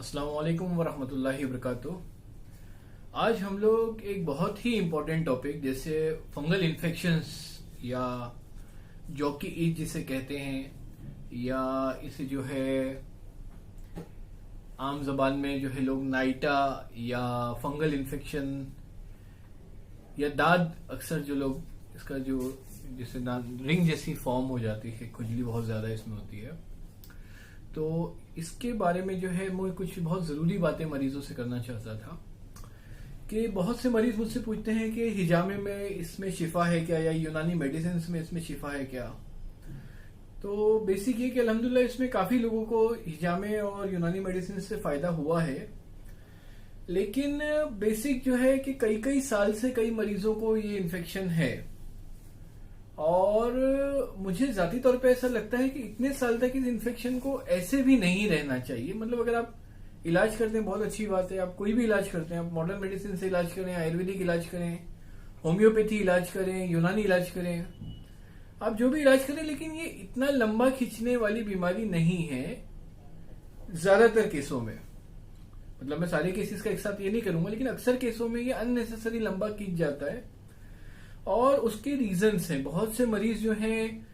अस्सलाम वालेकुम वरहमतुल्लाहि वबरकातुहू। आज हम लोग एक बहुत ही इम्पोर्टेंट टॉपिक जैसे फंगल इन्फेक्शंस या जॉकी ईच जिसे कहते हैं या इसे जो है आम जबान में जो है लोग नाइटा या फंगल इन्फेक्शन या दाद अक्सर जो लोग इसका जो जिसे रिंग जैसी फॉर्म हो जाती है, खुजली बहुत ज्यादा इसमें होती है। तो इसके बारे में जो है मैं कुछ बहुत ज़रूरी बातें मरीजों से करना चाहता था कि बहुत से मरीज मुझसे पूछते हैं कि हिजामे में इसमें शिफा है क्या या यूनानी मेडिसिन में इसमें शिफा है क्या। तो बेसिक ये कि अल्हम्दुलिल्लाह इसमें काफ़ी लोगों को हिजामे और यूनानी मेडिसिन से फ़ायदा हुआ है, लेकिन बेसिक जो है कि कई कई साल से कई मरीजों को ये इन्फेक्शन है और मुझे जाती तौर पे ऐसा लगता है कि इतने साल तक इस इन्फेक्शन को ऐसे भी नहीं रहना चाहिए। मतलब अगर आप इलाज करते हैं बहुत अच्छी बात है, आप कोई भी इलाज करते हैं, आप मॉडर्न मेडिसिन से इलाज करें, आयुर्वेदिक इलाज करें, होम्योपैथी इलाज करें, यूनानी इलाज करें, आप जो भी इलाज करें, लेकिन ये इतना लंबा खींचने वाली बीमारी नहीं है ज्यादातर केसों में। मतलब मैं सारे केसेस का एक साथ ये नहीं करूंगा, लेकिन अक्सर केसों में ये अननेसेसरी लंबा खींच जाता है और उसके रीजंस हैं। बहुत से मरीज जो हैं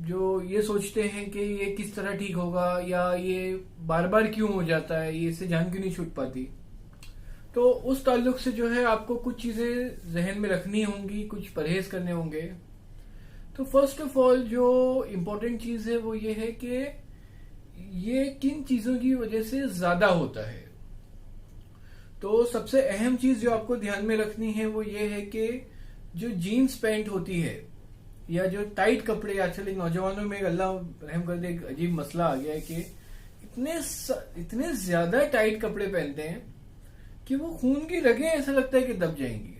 जो ये सोचते हैं कि ये किस तरह ठीक होगा या ये बार बार क्यों हो जाता है, ये इससे जान क्यों नहीं छूट पाती। तो उस ताल्लुक से जो है आपको कुछ चीजें जहन में रखनी होंगी, कुछ परहेज करने होंगे। तो फर्स्ट ऑफ ऑल जो इम्पोर्टेंट चीज है वो ये है कि ये किन चीजों की वजह से ज्यादा होता है। तो सबसे अहम चीज जो आपको ध्यान में रखनी है वो ये है कि जो जीन्स पैंट होती है या जो टाइट कपड़े, आजकल नौजवानों में अल्लाह रहम कर दे एक अजीब मसला आ गया है कि इतने ज्यादा टाइट कपड़े पहनते हैं कि वो खून की रगें ऐसा लगता है कि दब जाएंगी।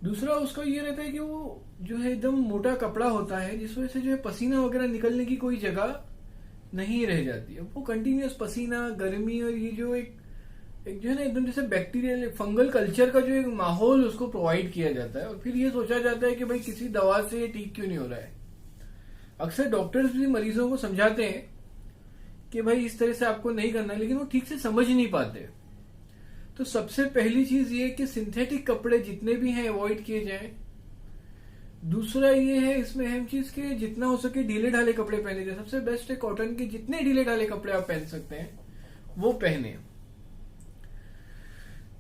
दूसरा उसका ये रहता है कि वो जो है एकदम मोटा कपड़ा होता है जिस वजह से जो है पसीना वगैरह निकलने की कोई जगह नहीं रह जाती है। वो कंटिन्यूअस पसीना, गर्मी और ये जो एक जो है ना एकदम जैसे बैक्टीरियल फंगल कल्चर का जो एक माहौल उसको प्रोवाइड किया जाता है और फिर ये सोचा जाता है कि भाई किसी दवा से ये ठीक क्यों नहीं हो रहा है। अक्सर डॉक्टर्स भी मरीजों को समझाते हैं कि भाई इस तरह से आपको नहीं करना है, लेकिन वो ठीक से समझ नहीं पाते। तो सबसे पहली चीज ये कि सिंथेटिक कपड़े जितने भी हैं अवॉइड किए जाएं। दूसरा ये है इसमें अहम चीज कि जितना हो सके ढीले ढाले कपड़े पहने जाए। सबसे बेस्ट है कॉटन के जितने ढीले ढाले कपड़े आप पहन सकते हैं वो पहने।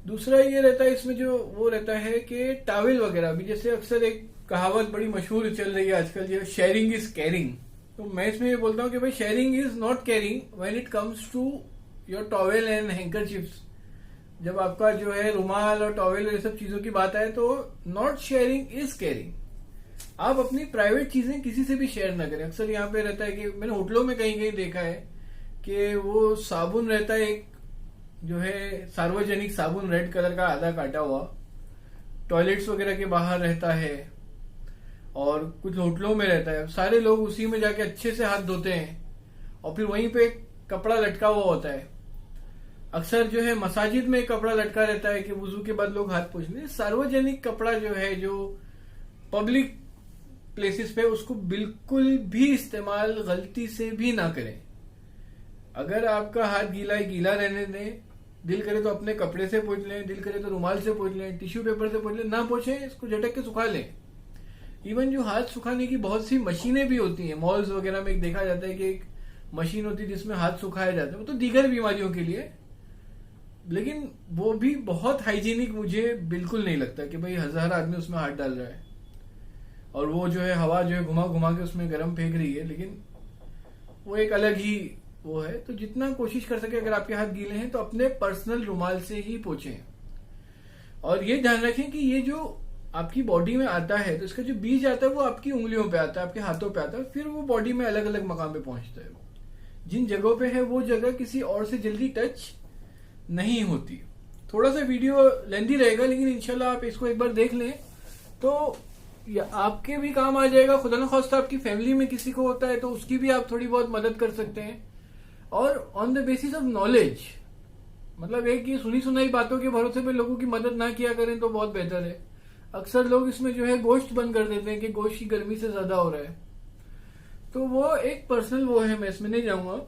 दूसरा ये रहता है इसमें जो वो रहता है कि टॉवेल वगैरह भी, जैसे अक्सर एक कहावत बड़ी मशहूर चल रही है आजकल, जो शेयरिंग इज केयरिंग। तो मैं इसमें ये बोलता हूँ कि भाई sharing is not caring when it comes to your towel and handkerchiefs. जब आपका जो है रुमाल और टॉवेल और ये सब चीजों की बात आए तो नॉट शेयरिंग इज केयरिंग। आप अपनी प्राइवेट चीजें किसी से भी शेयर ना करें। अक्सर यहाँ पे रहता है कि मैंने होटलों में कहीं कहीं देखा है कि वो साबुन रहता है एक जो है सार्वजनिक साबुन, रेड कलर का आधा काटा हुआ, टॉयलेट्स वगैरह के बाहर रहता है और कुछ होटलों में रहता है। सारे लोग उसी में जाके अच्छे से हाथ धोते हैं और फिर वहीं पे कपड़ा लटका हुआ होता है। अक्सर जो है मसाजिद में कपड़ा लटका रहता है कि वुजू के बाद लोग हाथ पोंछते। सार्वजनिक कपड़ा जो है जो पब्लिक प्लेसेस पे, उसको बिल्कुल भी इस्तेमाल गलती से भी ना करें। अगर आपका हाथ गीला है गीला रहने दें, दिल करे तो अपने कपड़े से पोंछ लें, दिल करे तो रुमाल से पोंछ लें, टिश्यू पेपर से पोंछ लें, ना पोंछे इसको झटक के सुखा लें। इवन जो हाथ सुखाने की बहुत सी मशीनें भी होती हैं, मॉल्स वगैरह में देखा जाता है कि एक मशीन होती है जिसमें हाथ सुखाया जाता है, वो तो दीगर बीमारियों के लिए, लेकिन वो भी बहुत हाइजीनिक मुझे बिल्कुल नहीं लगता कि भाई हजार आदमी उसमें हाथ डाल रहा है और वो जो है हवा जो है घुमा घुमा के उसमें गर्म फेंक रही है, लेकिन वो एक अलग ही वो है। तो जितना कोशिश कर सके अगर आपके हाथ गीले हैं तो अपने पर्सनल रुमाल से ही पोंछें। और ये ध्यान रखें कि ये जो आपकी बॉडी में आता है तो इसका जो बीज आता है वो आपकी उंगलियों पे आता है, आपके हाथों पे आता है, फिर वो बॉडी में अलग अलग मकाम पे पहुंचता है। जिन जगहों पे है वो जगह किसी और से जल्दी टच नहीं होती। थोड़ा सा वीडियो लेंथी रहेगा, लेकिन इंशाल्लाह आप इसको एक बार देख लें तो आपके भी काम आ जाएगा। खुदा न खास्ता आपकी फैमिली में किसी को होता है तो उसकी भी आप थोड़ी बहुत मदद कर सकते हैं। और on the basis of knowledge, मतलब एक ये सुनी सुनाई बातों के भरोसे पे लोगों की मदद ना किया करें तो बहुत बेहतर है। अक्सर लोग इसमें जो है गोश्त बंद कर देते हैं कि गोश्त की गर्मी से ज्यादा हो रहा है, तो वो एक पर्सनल वो है, मैं इसमें नहीं जाऊंगा।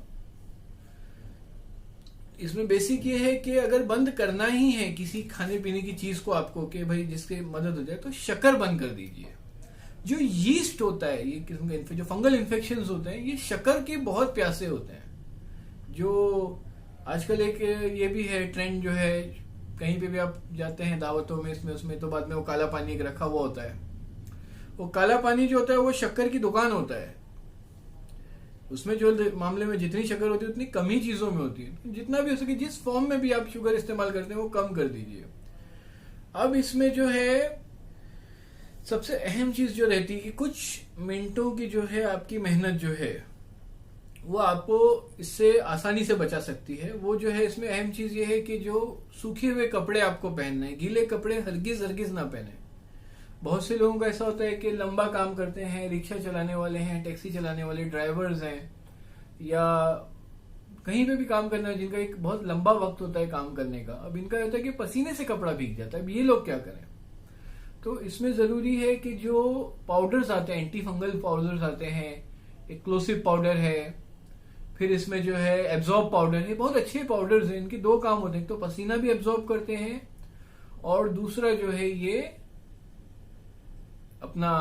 इसमें बेसिक ये है कि अगर बंद करना ही है किसी खाने पीने की चीज को आपको कि भाई जिसके मदद हो जाए, तो शक्कर बंद कर दीजिए। जो यीस्ट होता है, ये किस्म के जो फंगल इन्फेक्शन होते हैं, ये शक्कर के बहुत प्यासे होते हैं। जो आजकल एक ये भी है ट्रेंड, जो है कहीं पे भी आप जाते हैं दावतों में, इसमें उसमें, तो बाद में वो काला पानी एक रखा हुआ होता है। वो काला पानी जो होता है वो शक्कर की दुकान होता है। उसमें जो मामले में जितनी शक्कर होती है उतनी कम ही चीजों में होती है। जितना भी हो सके जिस फॉर्म में भी आप शुगर इस्तेमाल करते हैं वो कम कर दीजिए। अब इसमें जो है सबसे अहम चीज जो रहती है कि कुछ मिनटों की जो है आपकी मेहनत जो है वो आपको इससे आसानी से बचा सकती है। वो जो है इसमें अहम चीज ये है कि जो सूखे हुए कपड़े आपको पहनने हैं, गीले कपड़े हरगिज हरगिज ना पहने। बहुत से लोगों का ऐसा होता है कि लंबा काम करते हैं, रिक्शा चलाने वाले हैं, टैक्सी चलाने वाले ड्राइवर्स हैं, या कहीं पे भी काम करना है, जिनका एक बहुत लंबा वक्त होता है काम करने का। अब इनका होता है कि पसीने से कपड़ा भीग जाता है। अब ये लोग क्या करें? तो इसमें जरूरी है कि जो पाउडर्स आते हैं, एंटी फंगल पाउडर्स आते हैं, एक्सप्लोसिव पाउडर है, फिर इसमें जो है एब्जॉर्ब पाउडर है, बहुत अच्छे पाउडर्स हैं। इनके दो काम होते हैं, तो पसीना भी एब्जॉर्ब करते हैं और दूसरा जो है ये अपना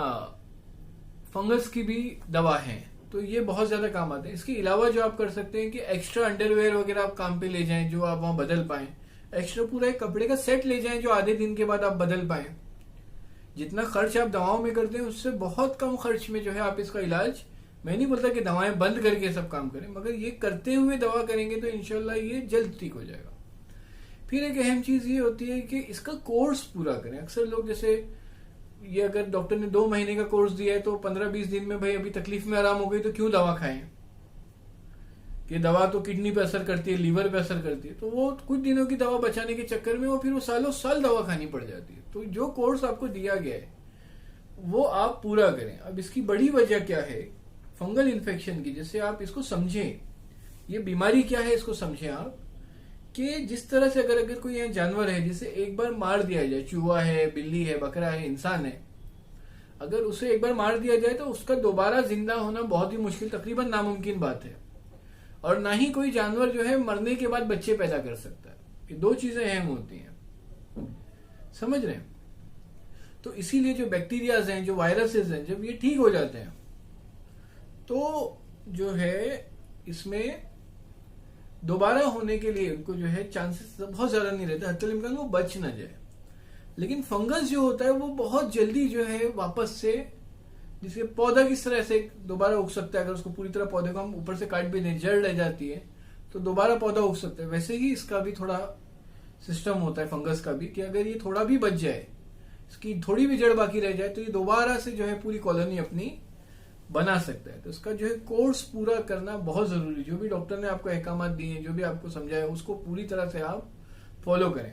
फंगस की भी दवा है। तो ये बहुत ज्यादा काम आते हैं। इसके अलावा जो आप कर सकते हैं कि एक्स्ट्रा अंडरवेयर वगैरह आप काम पे ले जाएं, जो आप वहां बदल पाएं। एक्स्ट्रा पूरा एक कपड़े का सेट ले जाएं जो आधे दिन के बाद आप बदल पाएं। जितना खर्च आप दवाओं में करते हैं उससे बहुत कम खर्च में जो है आप इसका इलाज, मैं नहीं बोलता कि दवाएं बंद करके सब काम करें, मगर ये करते हुए दवा करेंगे तो इंशाल्लाह ये जल्द ठीक हो जाएगा। फिर एक अहम चीज ये होती है कि इसका कोर्स पूरा करें। अक्सर लोग जैसे ये अगर डॉक्टर ने 2 महीने का कोर्स दिया है तो 15-20 दिन में भाई अभी तकलीफ में आराम हो गई तो क्यों दवा खाएं? कि दवा तो किडनी पे असर करती है, लीवर पे असर करती है, तो वो कुछ दिनों की दवा बचाने के चक्कर में वो फिर वो सालों साल दवा खानी पड़ जाती है। तो जो कोर्स आपको दिया गया है वो आप पूरा करें। अब इसकी बड़ी वजह क्या है फंगल इन्फेक्शन की, जैसे आप इसको समझें, ये बीमारी क्या है इसको समझें आप, कि जिस तरह से अगर कोई यहाँ जानवर है जिसे एक बार मार दिया जाए, चूहा है, बिल्ली है, बकरा है, इंसान है, अगर उसे एक बार मार दिया जाए तो उसका दोबारा जिंदा होना बहुत ही मुश्किल, तकरीबन नामुमकिन बात है। और ना ही कोई जानवर जो है मरने के बाद बच्चे पैदा कर सकता है। ये दो चीजें अहम होती हैं, समझ रहे हैं? तो इसीलिए जो बैक्टीरियाज हैं, जो वायरसेस हैं, जब ये ठीक हो जाते हैं तो जो है इसमें दोबारा होने के लिए उनको जो है चांसेस बहुत ज्यादा नहीं रहते, हत्या इम्कान वो बच ना जाए। लेकिन फंगस जो होता है वो बहुत जल्दी जो है वापस से, जिसके पौधा किस तरह से दोबारा उग सकता है, अगर उसको पूरी तरह पौधे को हम ऊपर से काट भी दें, जड़ रह जाती है तो दोबारा पौधा उग सकता है। वैसे ही इसका भी थोड़ा सिस्टम होता है फंगस का भी, कि अगर ये थोड़ा भी बच जाए, इसकी थोड़ी भी जड़ बाकी रह जाए, तो ये दोबारा से जो है पूरी कॉलोनी अपनी बना सकता है। तो इसका जो है कोर्स पूरा करना बहुत जरूरी। जो भी डॉक्टर ने आपको अहकामात दिए हैं, जो भी आपको समझाया, उसको पूरी तरह से आप फॉलो करें।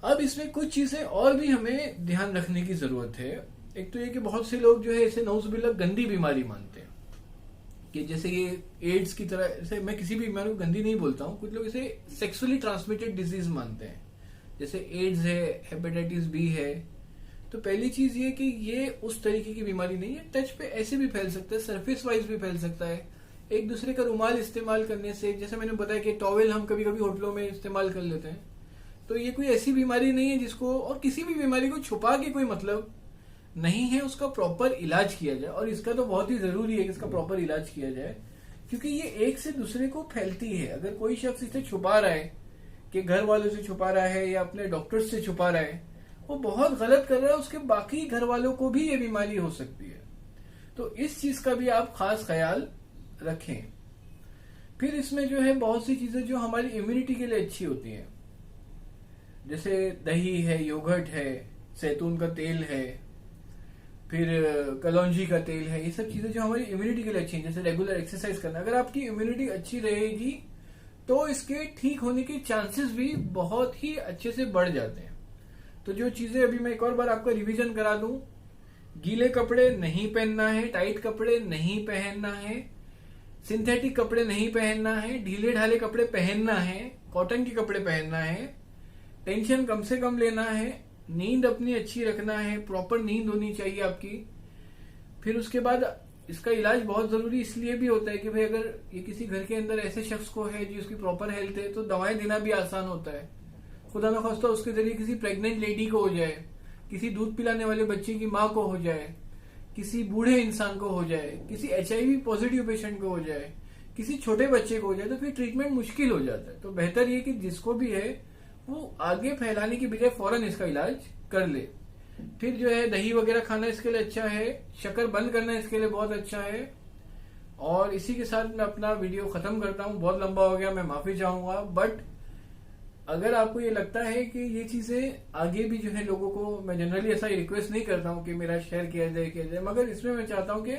अब इसमें कुछ चीजें और भी हमें ध्यान रखने की जरूरत है। एक तो ये कि बहुत से लोग जो है इसे नौजुबिल्लाह गंदी बीमारी मानते हैं, कि जैसे ये एड्स की तरह, ऐसे मैं किसी भी बीमारी को गंदी नहीं बोलता हूँ, कुछ लोग इसे सेक्सुअली ट्रांसमिटेड डिजीज मानते हैं, जैसे एड्स है, हेपेटाइटिस बी है। तो पहली चीज ये कि ये उस तरीके की बीमारी नहीं है। टच पे ऐसे भी फैल सकता है, सरफेस वाइज भी फैल सकता है, एक दूसरे का रुमाल इस्तेमाल करने से, जैसे मैंने बताया कि टॉवेल हम कभी कभी होटलों में इस्तेमाल कर लेते हैं। तो ये कोई ऐसी बीमारी नहीं है जिसको, और किसी भी बीमारी को छुपा के कोई मतलब नहीं है, उसका प्रॉपर इलाज किया जाए। और इसका तो बहुत ही जरूरी है कि इसका प्रॉपर इलाज किया जाए, क्योंकि ये एक से दूसरे को फैलती है। अगर कोई शख्स इसे छुपा रहा है, कि घर वालों से छुपा रहा है या अपने डॉक्टर से छुपा रहा है, वो बहुत गलत कर रहा है। उसके बाकी घर वालों को भी ये बीमारी हो सकती है। तो इस चीज का भी आप खास ख्याल रखें। फिर इसमें जो है बहुत सी चीजें जो हमारी इम्यूनिटी के लिए अच्छी होती हैं, जैसे दही है, योगर्ट है, जैतून का तेल है, फिर कलौंजी का तेल है, ये सब चीजें जो हमारी इम्यूनिटी के लिए अच्छी हैं। जैसे रेगुलर एक्सरसाइज करना, अगर आपकी इम्यूनिटी अच्छी रहेगी तो इसके ठीक होने के चांसेस भी बहुत ही अच्छे से बढ़ जाते हैं। तो जो चीजें अभी मैं एक और बार आपका रिवीजन करा दूं, गीले कपड़े नहीं पहनना है, टाइट कपड़े नहीं पहनना है, सिंथेटिक कपड़े नहीं पहनना है, ढीले ढाले कपड़े पहनना है, कॉटन के कपड़े पहनना है, टेंशन कम से कम लेना है, नींद अपनी अच्छी रखना है, प्रॉपर नींद होनी चाहिए आपकी। फिर उसके बाद इसका इलाज बहुत जरूरी इसलिए भी होता है कि भाई अगर ये किसी घर के अंदर ऐसे शख्स को है जिसकी प्रॉपर हेल्थ है तो दवाएं देना भी आसान होता है। खुदा न खास्ता उसके जरिए किसी प्रेग्नेंट लेडी को हो जाए, किसी दूध पिलाने वाले बच्चे की माँ को हो जाए, किसी बूढ़े इंसान को हो जाए, किसी HIV पॉजिटिव पेशेंट को हो जाए, किसी छोटे बच्चे को हो जाए, तो फिर ट्रीटमेंट मुश्किल हो जाता है। तो बेहतर ये कि जिसको भी है वो आगे फैलाने की बजाय फौरन इसका इलाज कर ले। फिर जो है दही वगैरह खाना इसके लिए अच्छा है, शक्कर बंद करना इसके लिए बहुत अच्छा है। और इसी के साथ मैं अपना वीडियो खत्म करता हूँ, बहुत लंबा हो गया, मैं माफी चाहूंगा। बट अगर आपको ये लगता है कि ये चीजें आगे भी जो है लोगों को, मैं जनरली ऐसा रिक्वेस्ट नहीं करता हूँ कि मेरा शेयर किया जाए, मगर इसमें मैं चाहता हूँ कि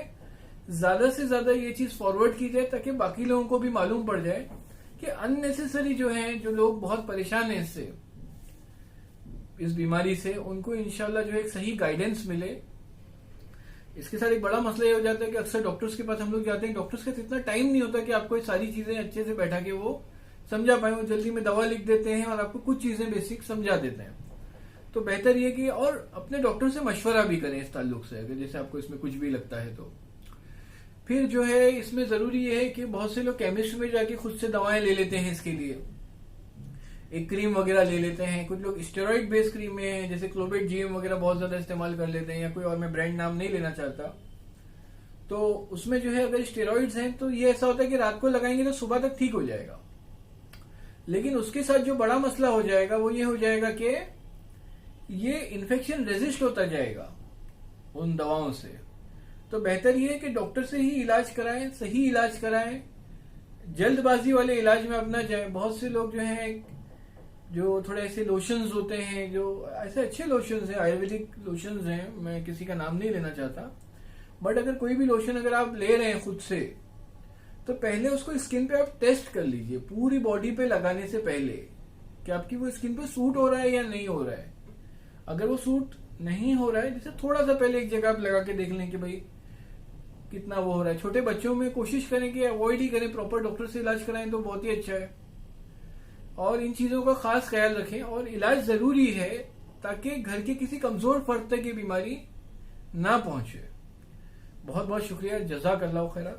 ज्यादा से ज्यादा ये चीज फॉरवर्ड की जाए ताकि बाकी लोगों को भी मालूम पड़ जाए कि अननेसेसरी जो है, जो लोग बहुत परेशान है इससे, इस बीमारी से, उनको इंशाल्लाह जो है एक सही गाइडेंस मिले। इसके साथ एक बड़ा मसला ये हो जाता है कि अक्सर डॉक्टर्स के पास हम लोग जाते हैं, डॉक्टर्स के पास इतना टाइम नहीं होता कि आपको ये सारी चीजें अच्छे से बैठा के वो समझा पाए। वो जल्दी में दवा लिख देते हैं और आपको कुछ चीजें बेसिक समझा देते हैं। तो बेहतर ये कि और अपने डॉक्टर से मशवरा भी करें इस ताल्लुक से, अगर जैसे आपको इसमें कुछ भी लगता है तो। फिर जो है इसमें जरूरी है कि बहुत से लोग केमिस्ट में जाके खुद से दवाएं ले लेते हैं, इसके लिए एक क्रीम वगैरह ले लेते हैं। कुछ लोग स्टेरॉइड बेस्ड क्रीम में जैसे क्लोबेट GM वगैरह बहुत ज्यादा इस्तेमाल कर लेते हैं, या कोई और मैं ब्रांड नाम नहीं लेना चाहता। तो उसमें जो है अगर स्टेरॉइड्स हैं तो ये ऐसा होता है कि रात को लगाएंगे तो सुबह तक ठीक हो जाएगा, लेकिन उसके साथ जो बड़ा मसला हो जाएगा वो ये हो जाएगा कि ये इन्फेक्शन रेजिस्ट होता जाएगा उन दवाओं से। तो बेहतर ये है कि डॉक्टर से ही इलाज कराएं, सही इलाज कराएं, जल्दबाजी वाले इलाज में अपना जाए। बहुत से लोग जो हैं, जो थोड़े ऐसे लोशंस होते हैं, जो ऐसे अच्छे लोशंस हैं, आयुर्वेदिक लोशंस हैं, मैं किसी का नाम नहीं लेना चाहता, बट अगर कोई भी लोशन अगर आप ले रहे हैं खुद से, तो पहले उसको स्किन पे आप टेस्ट कर लीजिए पूरी बॉडी पे लगाने से पहले कि आपकी वो स्किन पे सूट हो रहा है या नहीं हो रहा है। अगर वो सूट नहीं हो रहा है, जैसे थोड़ा सा पहले एक जगह आप लगा के देख लें कि भाई कितना वो हो रहा है। छोटे बच्चों में कोशिश करें कि अवॉइड ही करें, प्रॉपर डॉक्टर से इलाज कराएं तो बहुत ही अच्छा है। और इन चीजों का खास ख्याल रखें, और इलाज जरूरी है ताकि घर के किसी कमजोर फर्द तक ये बीमारी ना पहुंचे। बहुत बहुत शुक्रिया, जज़ाकल्लाह खैरा।